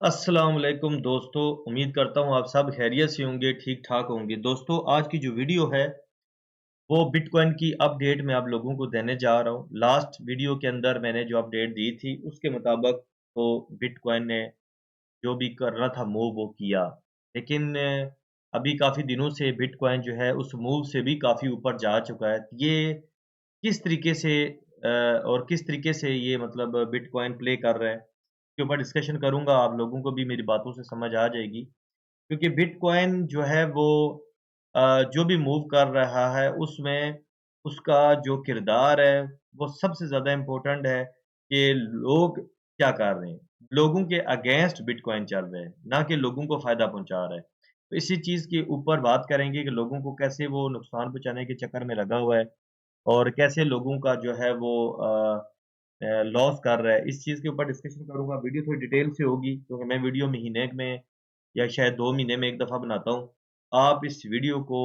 अस्सलाम वालेकुम दोस्तों, उम्मीद करता हूँ आप सब खैरियत से होंगे, ठीक-ठाक होंगे। दोस्तों, आज की जो वीडियो है, वो बिटकॉइन की अपडेट मैं आप लोगों को देने जा रहा हूँ। लास्ट वीडियो के अंदर मैंने जो अपडेट दी थी, उसके मुताबिक तो बिटकॉइन ने जो भी करना था मूव वो किया। लेकिन अभी काफ़ी दिनों से बिटकॉइन जो है, उस मूव से भी काफ़ी ऊपर जा चुका है। ये किस तरीके से और किस तरीके से ये मतलब बिटकॉइन प्ले कर रहा है, इसके ऊपर डिस्कशन करूँगा, आप लोगों को भी मेरी बातों से समझ आ जाएगी। क्योंकि बिटकॉइन जो है वो जो भी मूव कर रहा है उसमें उसका जो किरदार है वो सबसे ज़्यादा इम्पोर्टेंट है कि लोग क्या कर रहे हैं। लोगों के अगेंस्ट बिटकॉइन चल रहे हैं, ना कि लोगों को फ़ायदा पहुँचा रहा है। तो इसी चीज़ के ऊपर बात करेंगे कि लोगों को कैसे वो नुकसान पहुँचाने के चक्कर में लगा हुआ है और कैसे लोगों का जो है वो लॉस कर रहा है। इस चीज़ के ऊपर डिस्कशन करूँगा। वीडियो थोड़ी डिटेल से होगी क्योंकि मैं वीडियो महीने में या शायद 2 महीने में 1 दफ़ा बनाता हूँ। आप इस वीडियो को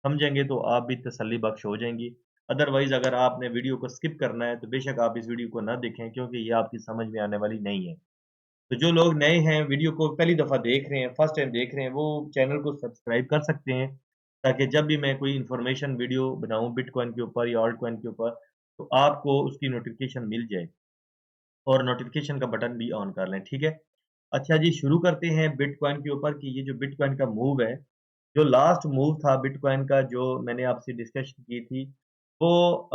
समझेंगे तो आप भी तसल्ली बख्श हो जाएँगी। अदरवाइज़ अगर आपने वीडियो को स्किप करना है तो बेशक आप इस वीडियो को ना देखें क्योंकि ये आपकी समझ में आने वाली नहीं है। तो जो लोग नए हैं, वीडियो को पहली दफ़ा देख रहे हैं, फर्स्ट टाइम देख रहे हैं, वो चैनल को सब्सक्राइब कर सकते हैं, ताकि जब भी मैं कोई इन्फॉर्मेशन वीडियो बनाऊँ बिटकॉइन के ऊपर या ऑल्ट कॉइन के ऊपर, तो आपको उसकी नोटिफ़िकेशन मिल जाए और नोटिफ़िकेशन का बटन भी ऑन कर लें, ठीक है? अच्छा जी, शुरू करते हैं बिटकॉइन के ऊपर कि ये जो बिटकॉइन का मूव है, जो लास्ट मूव था बिटकॉइन का जो मैंने आपसे डिस्कशन की थी, वो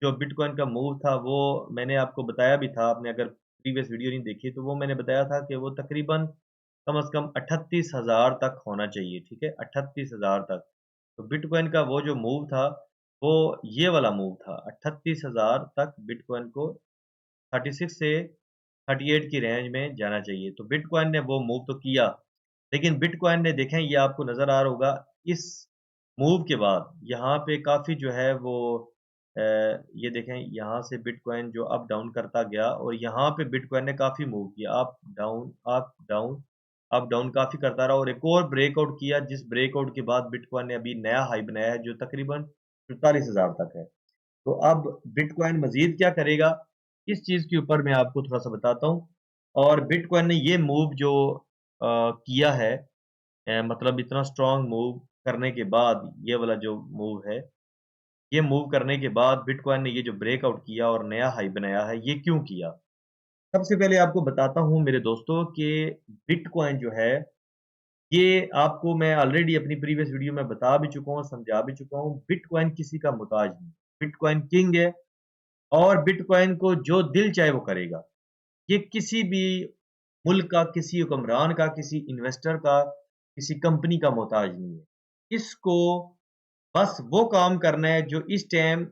जो बिटकॉइन का मूव था वो मैंने आपको बताया भी था, आपने अगर प्रीवियस वीडियो नहीं देखी तो वो मैंने बताया था कि वो तकरीबन कम से कम 38,000 तक होना चाहिए, ठीक है? 38,000 तक। तो बिटकॉइन का वो जो मूव था, वो ये वाला मूव था, 38,000 तक बिटकॉइन को 36 से 38 की रेंज में जाना चाहिए। तो बिटकॉइन ने वो मूव तो किया, लेकिन बिटकॉइन ने देखें ये आपको नज़र आ रहा होगा इस मूव के बाद यहाँ पे काफ़ी जो है वो ये देखें यहाँ से बिटकॉइन जो अप डाउन करता गया और यहाँ पे बिटकॉइन ने काफ़ी मूव किया अप डाउन काफ़ी करता रहा और एक और ब्रेकआउट किया जिस ब्रेकआउट के बाद बिटकॉइन ने अभी नया हाई बनाया है जो तकरीबन 44,000 तक है। तो अब बिटकॉइन मज़ीद क्या करेगा, इस चीज़ के ऊपर मैं आपको थोड़ा-सा बताता हूँ और बिटकॉइन ने ये मूव जो किया है मतलब इतना स्ट्रॉन्ग मूव करने के बाद ये वाला जो मूव है, ये मूव करने के बाद बिटकॉइन ने ये जो ब्रेकआउट किया और नया हाई बनाया है, ये क्यों किया? सबसे पहले आपको बताता हूँ मेरे दोस्तों कि बिटकॉइन जो है, ये आपको मैं ऑलरेडी अपनी प्रीवियस वीडियो में बता भी चुका हूँ, समझा भी चुका हूँ, बिटकॉइन किसी का मुहताज नहीं। बिटकॉइन किंग है और बिटकॉइन को जो दिल चाहे वो करेगा। ये किसी भी मुल्क का, किसी हुक्मरान का, किसी इन्वेस्टर का, किसी कंपनी का मोहताज नहीं है। इसको बस वो काम करना है जो इस टाइम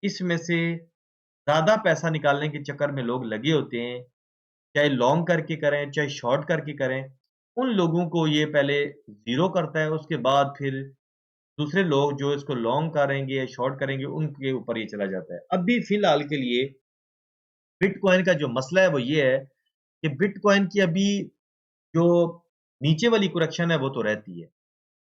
इसमें से ज़्यादा पैसा निकालने के चक्कर में लोग लगे होते हैं, चाहे लॉन्ग करके करें, चाहे शॉर्ट करके करें। उन लोगों को ये पहले ज़ीरो करता है, उसके बाद फिर दूसरे लोग जो इसको लॉन्ग करेंगे या शॉर्ट करेंगे, उनके ऊपर ये चला जाता है। अभी फ़िलहाल के लिए बिटकॉइन का जो मसला है वो ये है कि बिटकॉइन की अभी जो नीचे वाली करेक्शन है वो तो रहती है।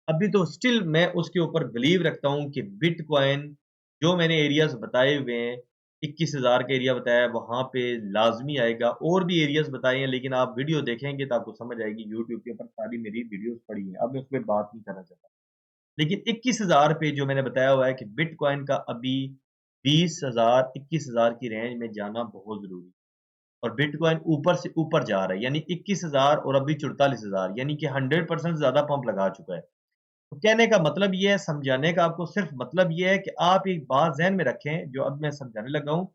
अभी तो स्टिल मैं उसके ऊपर बिलीव रखता हूँ कि बिटकॉइन जो मैंने एरियाज़ बताए हुए हैं, 21,000 का एरिया बताया है वहाँ पे लाज़मी आएगा और भी एरियाज़ बताए हैं लेकिन आप वीडियो देखेंगे तो आपको समझ आएगी यूट्यूब के ऊपर सारी मेरी वीडियोज़ पड़ी हैं। अब मैं उस पे बात नहीं करना चाहता। लेकिन 21,000 पे जो मैंने बताया हुआ है कि बिटकॉइन का अभी 20,000 21,000 की रेंज में जाना बहुत ज़रूरी है। और बिटकॉइन ऊपर से ऊपर जा रहा है यानी 21,000 और अभी 44,000 यानी कि 100% ज़्यादा पंप लगा चुका है। तो कहने का मतलब ये है, समझाने का आपको सिर्फ मतलब ये है कि आप एक बात ज़हन में रखें, जो अब मैं समझाने लगा हूँ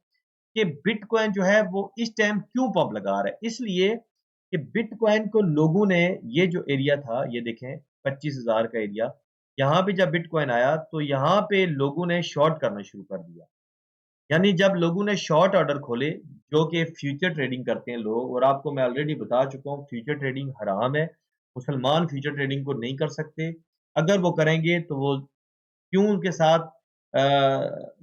कि बिटकॉइन जो है वो इस टाइम क्यों पंप लगा रहा है? इसलिए कि बिटकॉइन को लोगों ने ये जो एरिया था, ये देखें 25,000 का एरिया, यहाँ पे जब बिटकॉइन आया तो यहाँ पे लोगों ने शॉर्ट करना शुरू कर दिया। यानी जब लोगों ने शॉर्ट ऑर्डर खोले, जो कि फ्यूचर ट्रेडिंग करते हैं लोग और आपको मैं ऑलरेडी बता चुका हूँ फ्यूचर ट्रेडिंग हराम है। मुसलमान फ्यूचर ट्रेडिंग को नहीं कर सकते। अगर वो करेंगे तो वो क्यों उनके साथ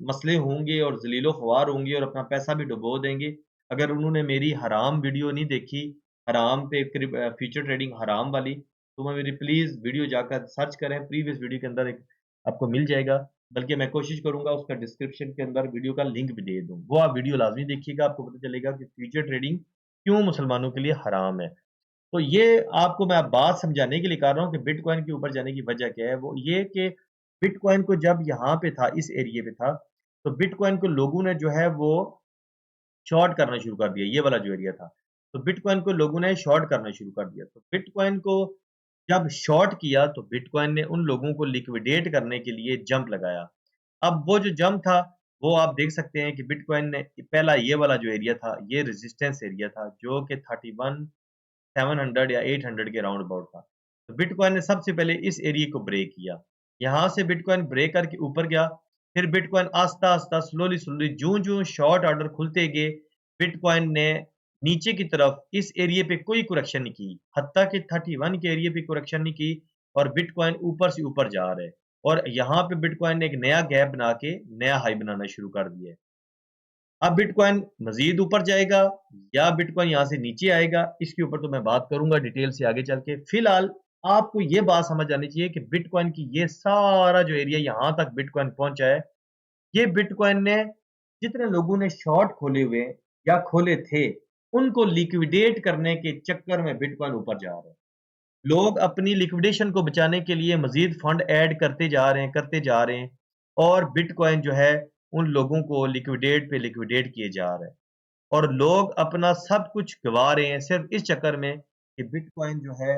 मसले होंगे और ज़लील-ओ-ख़वार होंगे और अपना पैसा भी डुबो देंगे। अगर उन्होंने मेरी हराम वीडियो नहीं देखी, हराम पे फ्यूचर ट्रेडिंग हराम वाली, तो वो मेरी प्लीज़ वीडियो जाकर सर्च करें, प्रीवियस वीडियो के अंदर एक आपको मिल जाएगा। बल्कि मैं कोशिश करूँगा उसका डिस्क्रिप्शन के अंदर वीडियो का लिंक भी दे दूँ। वो आप वीडियो लाज़मी देखिएगा, आपको पता चलेगा कि फ्यूचर ट्रेडिंग क्यों मुसलमानों के लिए हराम है। तो ये आपको मैं अब बात समझाने के लिए कर रहा हूँ कि बिटकॉइन के ऊपर जाने की वजह क्या है, वो ये कि बिटकॉइन को जब यहाँ पे था, इस एरिये पे था, तो बिटकॉइन को लोगों ने जो है वो शॉर्ट करना शुरू कर दिया, ये वाला जो एरिया था। तो बिटकॉइन को लोगों ने शॉर्ट करना शुरू कर दिया। तो बिटकॉइन को जब शॉर्ट किया तो बिटकॉइन ने उन लोगों को लिक्विडेट करने के लिए जंप लगाया। अब वो जो जंप था, वो आप देख सकते हैं कि बिटकॉइन ने पहला ये वाला जो एरिया था, ये रेजिस्टेंस एरिया था, जो कि 31 700 या 800 के राउंड अबाउट था। तो बिटकॉइन ने सबसे पहले इस एरिया को ब्रेक किया। यहाँ से बिटकॉइन ब्रेक करके ऊपर गया, फिर बिटकॉइन आस्ता-आस्ता स्लोली-स्लोली ज्यों-ज्यों शॉर्ट ऑर्डर खुलते गए, बिटकॉइन ने नीचे की तरफ इस एरिया पे कोई करेक्शन नहीं की। हत्ता कि 31 के एरिया पे करेक्शन नहीं की और बिटकॉइन ऊपर से ऊपर जा रहा है। और यहाँ पे बिटकॉइन ने एक नया गैप बना के नया हाई बनाना शुरू कर दिया है। अब बिटकॉइन मज़ीद ऊपर जाएगा या बिटकॉइन यहाँ से नीचे आएगा, इसके ऊपर तो मैं बात करूँगा डिटेल से आगे चल के। फिलहाल आपको ये बात समझ आनी चाहिए कि बिटकॉइन की ये सारा जो एरिया यहाँ तक बिटकॉइन पहुँचा है, ये बिटकॉइन ने जितने लोगों ने शॉर्ट खोले हुए या खोले थे, उनको लिक्विडेट करने के चक्कर में बिटकॉइन ऊपर जा रहा है। लोग अपनी लिक्विडेशन को बचाने के लिए मज़ीद फंड ऐड करते जा रहे हैं, करते जा रहे हैं और बिटकॉइन जो है उन लोगों को लिक्विडेट पे लिक्विडेट किए जा रहा है। और लोग अपना सब कुछ गँवा रहे हैं सिर्फ़ इस चक्कर में कि बिटकॉइन जो है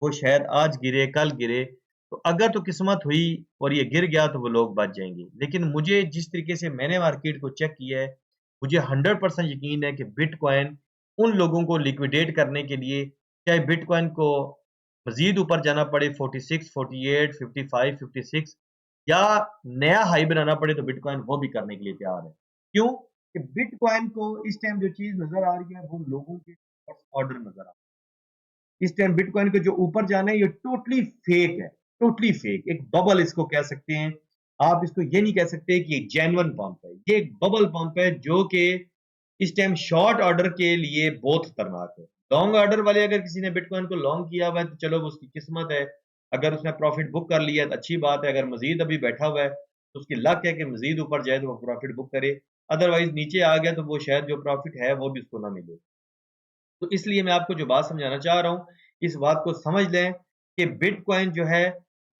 वो शायद आज गिरे, कल गिरे, तो अगर तो किस्मत हुई और ये गिर गया तो वो लोग बच जाएँगे। लेकिन मुझे जिस तरीके से मैंने मार्केट को चेक किया है, मुझे 100% यकीन है कि बिटकॉइन उन लोगों को लिक्विडेट करने के लिए, चाहे बिटकॉइन को मज़ीद ऊपर जाना पड़े 46, 48, 55, 56 या नया हाई बनाना पड़े तो बिटकॉइन वो भी करने के लिए तैयार है। क्यों? कि बिटकॉइन को इस टाइम जो चीज़ नज़र आ रही है वो लोगों के ऑर्डर नज़र आ रहा है। इस टाइम बिटकॉइन को जो ऊपर जाना है ये टोटली फेक है, टोटली फेक। एक बबल इसको कह सकते हैं। आप इसको ये नहीं कह सकते कि एक जेन्युइन पंप है। ये एक बबल पंप है जो कि इस टाइम शॉर्ट ऑर्डर के लिए बहुत खतरनाक है। लॉन्ग ऑर्डर वाले अगर किसी ने बिटकॉइन को लॉन्ग किया हुआ है तो चलो वो उसकी किस्मत है। अगर उसने प्रॉफिट बुक कर लिया है तो अच्छी बात है, अगर मज़ीद अभी बैठा हुआ है तो उसकी लक है कि मज़ीद ऊपर जाए तो वो प्रॉफिट बुक करे। अदरवाइज़ नीचे आ गया तो वो शायद जो प्रॉफिट है वो भी उसको ना मिले। तो इसलिए मैं आपको जो बात समझाना चाह रहा हूँ, इस बात को समझ लें कि बिटकॉइन जो है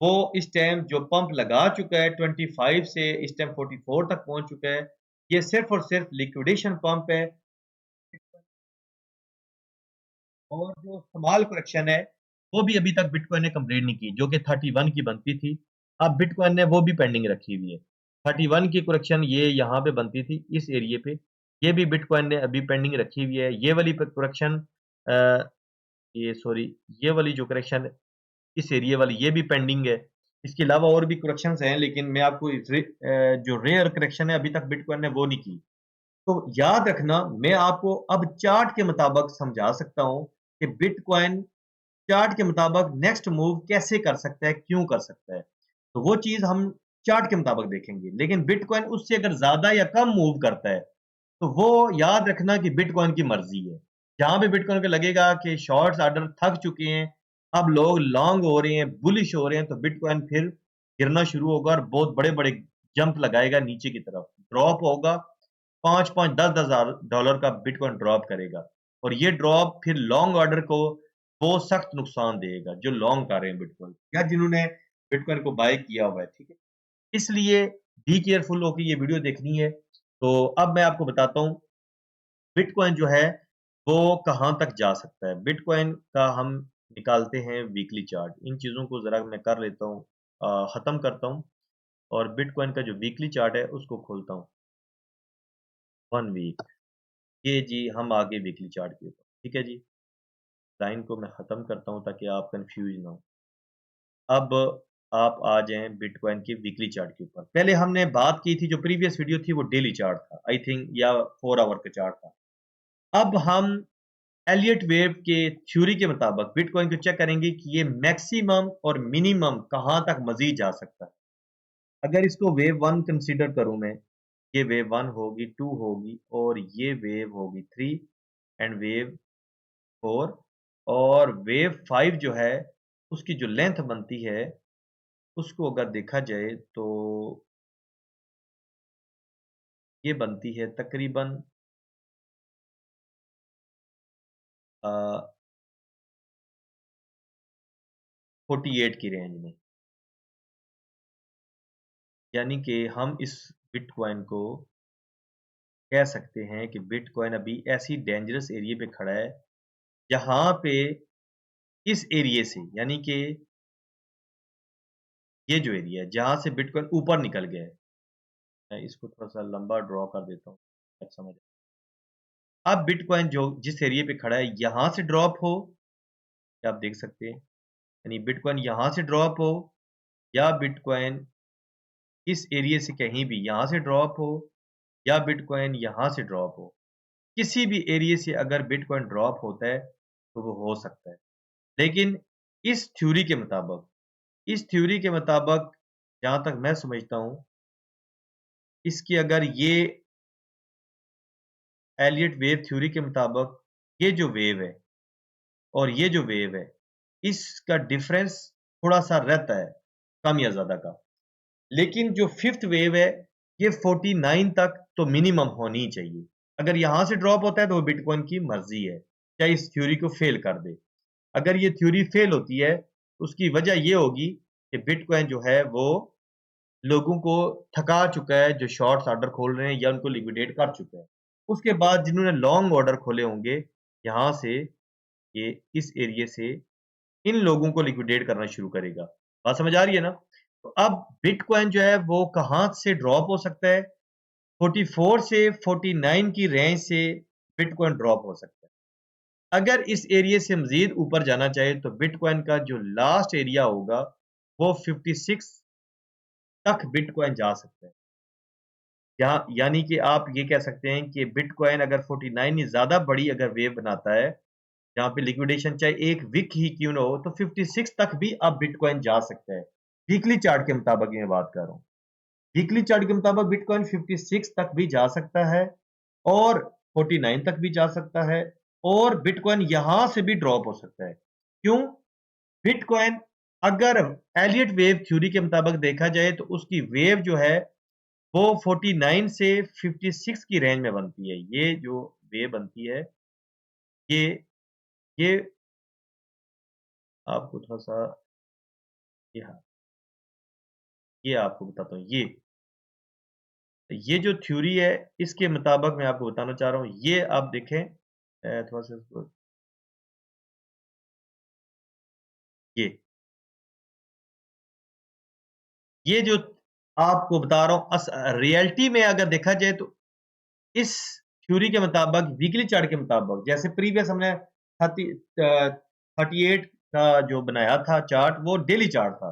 वो इस टाइम जो पंप लगा चुका है 25 से इस टाइम 44 तक पहुँच चुका है। ये सिर्फ़ और सिर्फ़ लिक्विडेशन पंप है। और जो स्मॉल करेक्शन है, वो भी अभी तक बिटकॉइन ने कंप्लीट नहीं की, जो कि 31 की बनती थी। अब बिटकॉइन ने वो भी पेंडिंग रखी हुई है। 31 की करेक्शन ये यहाँ पे बनती थी, इस एरिये पे, ये भी बिटकॉइन ने अभी पेंडिंग रखी हुई है। ये वाली प करेक्शन अ, ये सॉरी ये वाली जो करेक्शन इस एरिये वाली ये भी पेंडिंग है। इसके अलावा और भी करेक्शंस हैं, लेकिन मैं आपको जो रेयर करेक्शन है, अभी तक बिटकॉइन ने वो नहीं की। तो याद रखना, मैं आपको अब चार्ट के मुताबिक समझा सकता हूँ कि बिटकॉइन चार्ट के मुताबिक नेक्स्ट मूव कैसे कर सकता है, क्यों कर सकता है। तो वो चीज़ हम चार्ट के मुताबिक देखेंगे। लेकिन बिटकॉइन उससे अगर ज़्यादा या कम मूव करता है, तो वो याद रखना कि बिटकॉइन की मर्ज़ी है। जहाँ पे बिटकॉइन को लगेगा कि शॉर्ट्स ऑर्डर थक चुके हैं, अब लोग लॉन्ग हो रहे हैं, बुलिश हो रहे हैं, तो बिटकॉइन फिर गिरना शुरू होगा और बहुत बड़े-बड़े जंप लगाएगा नीचे की तरफ। ड्रॉप होगा 5-5, 10-10 हज़ार डॉलर का बिटकॉइन ड्रॉप करेगा और ये ड्रॉप फिर लॉन्ग ऑर्डर को बहुत सख्त नुकसान देगा, जो लॉन्ग कर रहे हैं बिटकॉइन या जिन्होंने बिटकॉइन को बाय किया हुआ है, ठीक है? इसलिए बी केयरफुल होके ये वीडियो देखनी है। तो अब मैं आपको बताता हूँ बिटकॉइन जो है वो कहाँ तक जा सकता है। बिटकॉइन का हम निकालते हैं वीकली चार्ट। इन चीज़ों को ज़रा मैं कर लेता हूँ ख़त्म करता हूँ और बिटकॉइन का जो वीकली चार्ट है उसको खोलता हूँ। 1 वीक ये जी हम आ गए वीकली चार्ट के ऊपर, ठीक है जी। लाइन को मैं ख़त्म करता हूँ ताकि आप कन्फ्यूज़ ना हो। अब आप आ जाएँ बिटकॉइन के वीकली चार्ट के ऊपर। पहले हमने बात की थी जो प्रीवियस वीडियो थी वो डेली चार्ट था आई थिंक या 4 आवर का चार्ट था। अब हम एलियट वेव के थ्योरी के मुताबिक बिटकॉइन को चेक करेंगे कि ये मैक्सिमम और मिनिमम कहाँ तक मज़ीद जा सकता है। अगर इसको वेव 1 कंसीडर करूँ मैं, ये वेव 1 होगी, 2 होगी और ये वेव होगी 3 एंड वेव 4 और वेव 5 जो है, उसकी जो लेंथ बनती है, उसको अगर देखा जाए तो ये बनती है तकरीबन अ, 48 की रेंज में। यानी कि हम इस बिटकॉइन को कह सकते हैं कि बिटकॉइन अभी ऐसी डेंजरस एरिया पे खड़ा है, जहाँ पे इस एरिया से यानी कि ये जो एरिया है, जहाँ से बिटकॉइन ऊपर निकल गया है, मैं इसको थोड़ा-सा लंबा ड्रॉ कर देता हूँ, आप समझ अब बिटकॉइन जो जिस एरिया पे खड़ा है, यहाँ से ड्रॉप हो, या आप देख सकते हैं, यानी बिटकॉइन यहाँ से ड्रॉप हो या बिटकॉइन इस एरिया से कहीं भी यहाँ से ड्रॉप हो या बिटकॉइन यहाँ से ड्रॉप हो, किसी भी एरिया से अगर बिटकॉइन ड्रॉप होता है, तो वो हो सकता है। लेकिन इस थ्योरी के मुताबिक जहाँ तक मैं समझता हूँ, इसकी अगर ये एलियट वेव थ्योरी के मुताबिक ये जो वेव है और ये जो वेव है, इसका डिफरेंस थोड़ा-सा रहता है, कम या ज़्यादा का। लेकिन जो फिफ्थ वेव है, ये 49 तक तो मिनिमम होनी ही चाहिए। अगर यहाँ से ड्रॉप होता है तो वो बिटकॉइन की मर्ज़ी है, चाहे इस थ्योरी को फ़ेल कर दे। अगर ये थ्योरी फ़ेल होती है, तो उसकी वजह ये होगी कि बिटकॉइन जो है वो लोगों को थका चुका है, जो शॉर्ट्स ऑर्डर खोल रहे हैं या उनको लिक्विडेट कर चुका है। उसके बाद जिन्होंने लॉन्ग ऑर्डर खोले होंगे, यहाँ से ये इस एरिया से इन लोगों को लिक्विडेट करना शुरू करेगा। बात समझ आ रही है ना? तो अब बिटकॉइन जो है वो कहाँ से ड्रॉप हो सकता है? 44 से 49 की रेंज से बिटकॉइन ड्रॉप हो सकता है। अगर इस एरिया से मज़ीद ऊपर जाना चाहे तो बिटकॉइन का जो लास्ट एरिया होगा वो 56 तक बिटकॉइन जा सकता है। यहाँ यानी कि आप ये कह सकते हैं कि बिटकॉइन अगर 49 से ज़्यादा बड़ी अगर वेव बनाता है, जहाँ पे लिक्विडेशन चाहे 1 वीक ही क्यों ना हो, तो 56 तक भी अब बिटकॉइन जा सकता है। वीकली चार्ट के मुताबिक मैं बात कर रहा हूँ। वीकली चार्ट के मुताबिक बिटकॉइन 56 तक भी जा सकता है और 49 तक भी जा सकता है और बिटकॉइन यहाँ से भी ड्रॉप हो सकता है। क्यों? बिटकॉइन अगर एलियट वेव थ्योरी के मुताबिक देखा जाए तो उसकी वेव जो है वो 49 से 56 की रेंज में बनती है। ये जो वेव बनती है, ये ये आपको थोड़ा-सा ये हाँ, ये आपको बताता हूँ। ये जो थ्योरी है, इसके मुताबिक मैं आपको बताना चाह रहा हूँ। ये आप देखें थोड़ा-सा इसको ये, ये जो आपको बता रहा हूँ रियलिटी में अगर देखा जाए तो इस थ्योरी के मुताबिक वीकली चार्ट के मुताबिक जैसे प्रीवियस हमने 38 का जो बनाया था चार्ट वो डेली चार्ट था।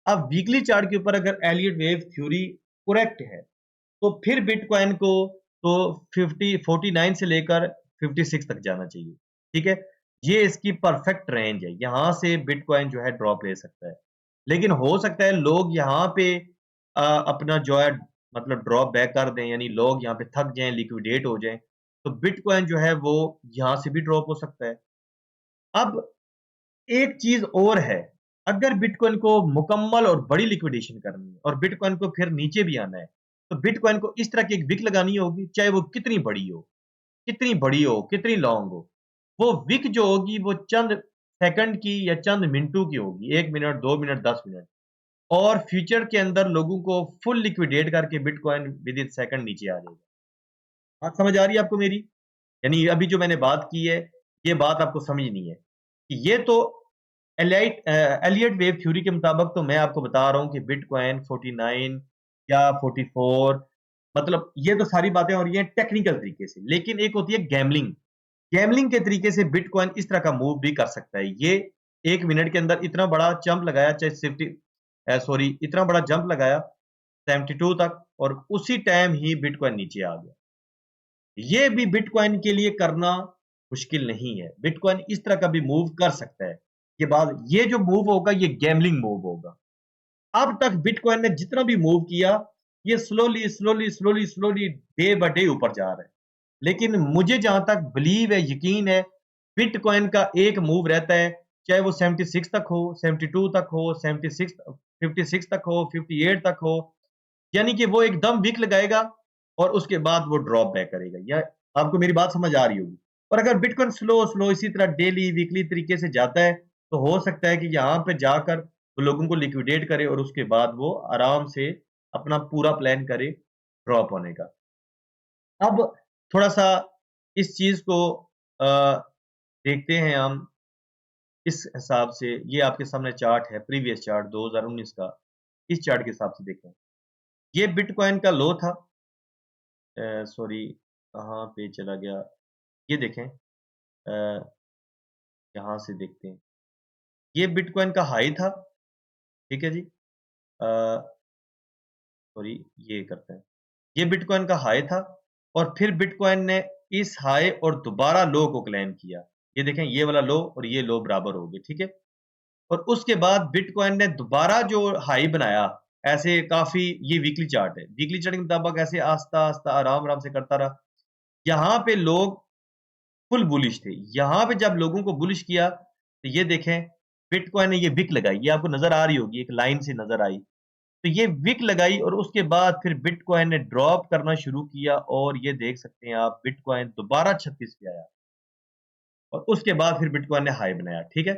अब वीकली चार्ट के ऊपर अगर एलियट वेव थ्योरी करेक्ट है, तो फिर बिटकॉइन को तो 50 49 से लेकर 56 तक जाना चाहिए। ठीक है? ये इसकी परफेक्ट रेंज है। यहाँ से बिटकॉइन जो है ड्रॉप ले सकता है। लेकिन हो सकता है लोग यहाँ पे अपना जो है मतलब ड्रॉप बैक कर दें, यानी लोग यहाँ पे थक जाएँ, लिक्विडेट हो जाएँ, तो बिटकॉइन जो है वो यहाँ से भी ड्रॉप हो सकता है। अब एक चीज़ और है, अगर बिटकॉइन को मुकम्मल और बड़ी लिक्विडेशन करनी है और बिटकॉइन को फिर नीचे भी आना है, तो बिटकॉइन को इस तरह की एक विक लगानी होगी, चाहे वो कितनी बड़ी हो, कितनी लॉन्ग हो। वो विक जो होगी वो चंद सेकंड की या चंद मिनटों की होगी, 1 मिनट, 2 मिनट, 10 मिनट और फ्यूचर के अंदर लोगों को फुल लिक्विडेट करके बिटकॉइन विद इन सेकंड नीचे आ जाएगा। बात समझ आ रही है आपको मेरी? यानी अभी जो मैंने बात की है, ये बात आपको समझनी है। कि ये तो एलियट वेव थ्योरी के मुताबिक तो मैं आपको बता रहा हूँ कि बिटकॉइन 49 या 44 मतलब ये तो सारी बातें हो रही हैं टेक्निकल तरीके से। लेकिन एक होती है गैम्बलिंग। गैम्बलिंग के तरीके से बिटकॉइन इस तरह का मूव भी कर सकता है। ये 1 मिनट के अंदर इतना बड़ा जंप लगाया चाहे 50 सॉरी इतना बड़ा जंप लगाया 72 तक और उसी टाइम ही बिटकॉइन नीचे आ गया। ये भी बिटकॉइन के लिए करना मुश्किल नहीं है। बिटकॉइन इस तरह का भी मूव कर सकता है। ये जो मूव होगा ये गैम्बलिंग मूव होगा। अब तक बिटकॉइन ने जितना भी मूव किया, ये स्लोली डे बाय डे ऊपर जा रहा है। लेकिन मुझे जहाँ तक बिलीव है, यकीन है, बिटकॉइन का एक मूव रहता है, चाहे वो 76 तक हो, 72 तक हो, 76 56 तक हो, 58 तक हो, यानी कि वो एकदम विक लगाएगा और उसके बाद वो ड्रॉप बैक करेगा। या आपको मेरी बात समझ आ रही होगी। और अगर बिटकॉइन स्लो इसी तरह डेली, वीकली तरीके से जाता है, तो हो सकता है कि यहाँ पे जाकर वो लोगों को लिक्विडेट करे और उसके बाद वो आराम से अपना पूरा प्लान करे ड्रॉप होने का। अब थोड़ा-सा इस चीज़ को अ, देखते हैं हम इस हिसाब से। ये आपके सामने चार्ट है, प्रीवियस चार्ट 2019 का। इस चार्ट के हिसाब से देखें। ये बिटकॉइन का लो था। सॉरी, कहाँ पे चला गया? ये देखें, यहाँ से देखते हैं। ये बिटकॉइन का हाई था, ठीक है जी। सॉरी, ये करते हैं। ये बिटकॉइन का हाई था और फिर बिटकॉइन ने इस हाई और दोबारा लो को क्लेम किया। ये देखें, ये वाला लो और ये लो बराबर हो गए, ठीक है। और उसके बाद बिटकॉइन ने दोबारा जो हाई बनाया, ऐसे काफी, ये वीकली चार्ट है, वीकली चार्ट के मुताबिक ऐसे आस्ता आस्ता आराम आराम से करता रहा। यहाँ पे लोग फुल बुलिश थे। यहाँ पे जब लोगों को बुलिश किया तो ये देखें, बिटकॉइन ने ये विक लगाई, ये आपको नजर आ रही होगी, एक लाइन से नजर आई। तो ये विक लगाई और उसके बाद फिर बिटकॉइन ने ड्रॉप करना शुरू किया और ये देख सकते हैं आप, बिटकॉइन दोबारा 36 पे आया और उसके बाद फिर बिटकॉइन ने हाई बनाया, ठीक है।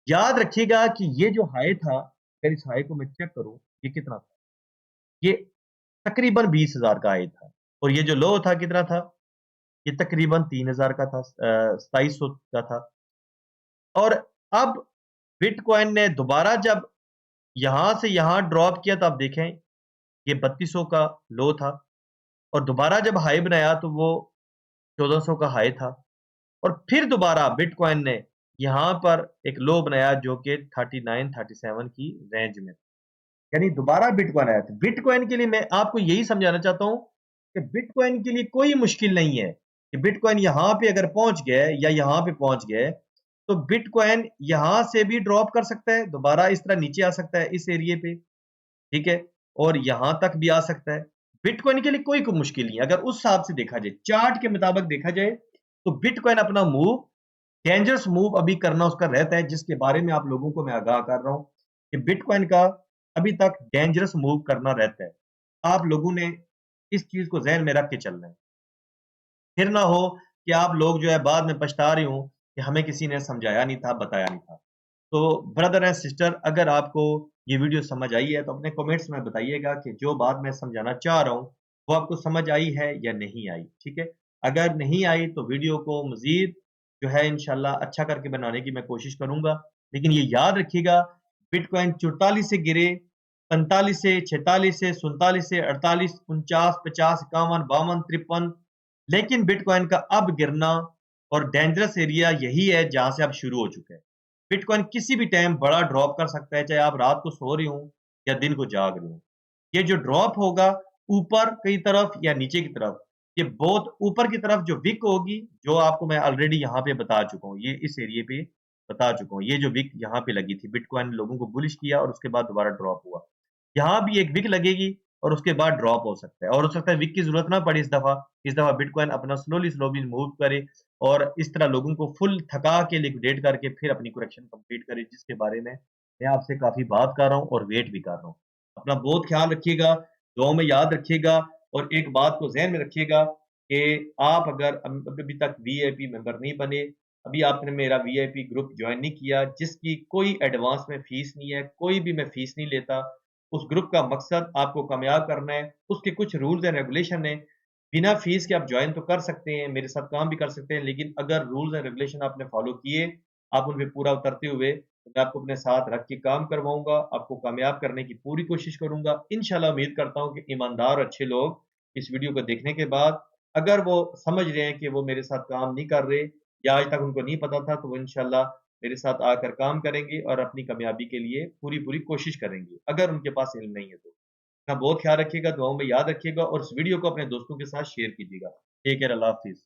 याद रखिएगा कि ये जो हाई था, अगर इस हाई को मैं चेक करूं, ये कितना था? ये तकरीबन 20,000 का हाई था और ये जो लो था कितना था? ये तकरीबन 3,000 का था, 2700 का था। और अब बिटकॉइन ने दोबारा जब यहां से यहां ड्रॉप किया तो आप देखें, ये 3200 का लो था और दोबारा जब हाई बनाया तो वो 1400 का हाई था और फिर दोबारा बिटकॉइन ने यहां पर एक लो बनाया जो कि 39-37 की रेंज में, यानी दोबारा बिटकॉइन आया था। बिटकॉइन के लिए मैं आपको यही समझाना चाहता हूं कि बिटकॉइन के लिए कोई मुश्किल नहीं है कि बिटकॉइन यहां पे अगर पहुंच गए या यहां पे पहुंच गए तो बिटकॉइन यहां से भी ड्रॉप कर सकता है, दोबारा इस तरह नीचे आ सकता है इस एरिए पे, ठीक है, और यहां तक भी आ सकता है। बिटकॉइन के लिए कोई मुश्किल नहीं है। अगर उस हिसाब से देखा जाए, चार्ट के मुताबिक देखा जाए, तो बिटकॉइन अपना मूव, डेंजरस मूव अभी करना उसका रहता है, जिसके बारे में आप लोगों को मैं आगाह कर रहा हूं कि बिटकॉइन का अभी तक डेंजरस मूव करना रहता है। आप लोगों ने इस चीज को जहन में रख के चलना है, फिर ना हो कि आप लोग जो है बाद में पछता रहे हो कि हमें किसी ने समझाया नहीं था, बताया नहीं था। तो ब्रदर एंड सिस्टर, अगर आपको ये वीडियो समझ आई है तो अपने कमेंट्स में बताइएगा कि जो बात मैं समझाना चाह रहा हूँ वो आपको समझ आई है या नहीं आई, ठीक है। अगर नहीं आई तो वीडियो को मजीद जो है इंशाल्लाह अच्छा करके बनाने की मैं कोशिश करूंगा। लेकिन ये याद रखिएगा, बिटकॉइन 44 से गिरे, 45 से, 46 से, 47 से, 48, 49, 50, 51, 52, 53, लेकिन बिटकॉइन का अब गिरना और डेंजरस एरिया यही है जहां से अब शुरू हो चुका है। बिटकॉइन किसी भी टाइम बड़ा ड्रॉप कर सकता है, चाहे आप रात को सो रहे हो या दिन को जाग रहे हो। ये जो ड्रॉप होगा ऊपर की तरफ या नीचे की तरफ, ये बहुत ऊपर की तरफ जो विक होगी, जो आपको मैं ऑलरेडी यहाँ पे बता चुका हूँ, ये इस एरिए पे बता चुका हूँ। ये जो विक यहाँ पे लगी थी, बिटकॉइन ने लोगों को बुलिश किया और उसके बाद दोबारा ड्रॉप हुआ। यहाँ भी एक विक लगेगी और उसके बाद ड्रॉप हो सकता है और हो सकता है विक की जरूरत ना पड़े इस दफा बिटकॉइन अपना स्लोली मूव करे और इस तरह लोगों को फुल थका के लिक्विडेट करके फिर अपनी करेक्शन कंप्लीट करे, जिसके बारे में मैं आपसे काफी बात कर रहा हूँ और वेट भी कर रहा हूँ। अपना बहुत ख्याल रखिएगा, दुआओं में याद रखिएगा और एक बात को ज़हन में रखिएगा कि आप अगर अभी तक वीआईपी मेंबर नहीं बने, अभी आपने मेरा वीआईपी ग्रुप जॉइन नहीं किया, जिसकी कोई एडवांस में फीस नहीं है, कोई भी मैं फीस नहीं लेता। उस ग्रुप का मकसद आपको कामयाब करना है, उसके कुछ रूल्स एंड रेगुलेशन है। बिना फीस के आप जॉइन तो कर सकते हैं, मेरे साथ काम भी कर सकते हैं, लेकिन अगर रूल्स एंड रेगुलेशन आपने फॉलो किए, आप उन पे पूरा उतरते हुए, तो मैं आपको अपने साथ रख के काम करवाऊँगा, आपको कामयाब करने की पूरी कोशिश करूँगा। इंशाल्लाह उम्मीद करता हूँ कि ईमानदार और अच्छे लोग इस वीडियो को देखने के बाद, अगर वो समझ रहे हैं कि वो मेरे साथ काम नहीं कर रहे या आज तक उनको नहीं पता था, तो वो इंशाल्लाह मेरे साथ आकर काम करेंगे और अपनी कामयाबी के लिए पूरी-पूरी कोशिश करेंगे, अगर उनके पास इल्म नहीं है तो। अपना बहुत ख्याल रखिएगा, दुआओं में याद रखिएगा और इस वीडियो को अपने दोस्तों के साथ शेयर कीजिएगा। टेक केयर, अल्लाह हाफ़िज़।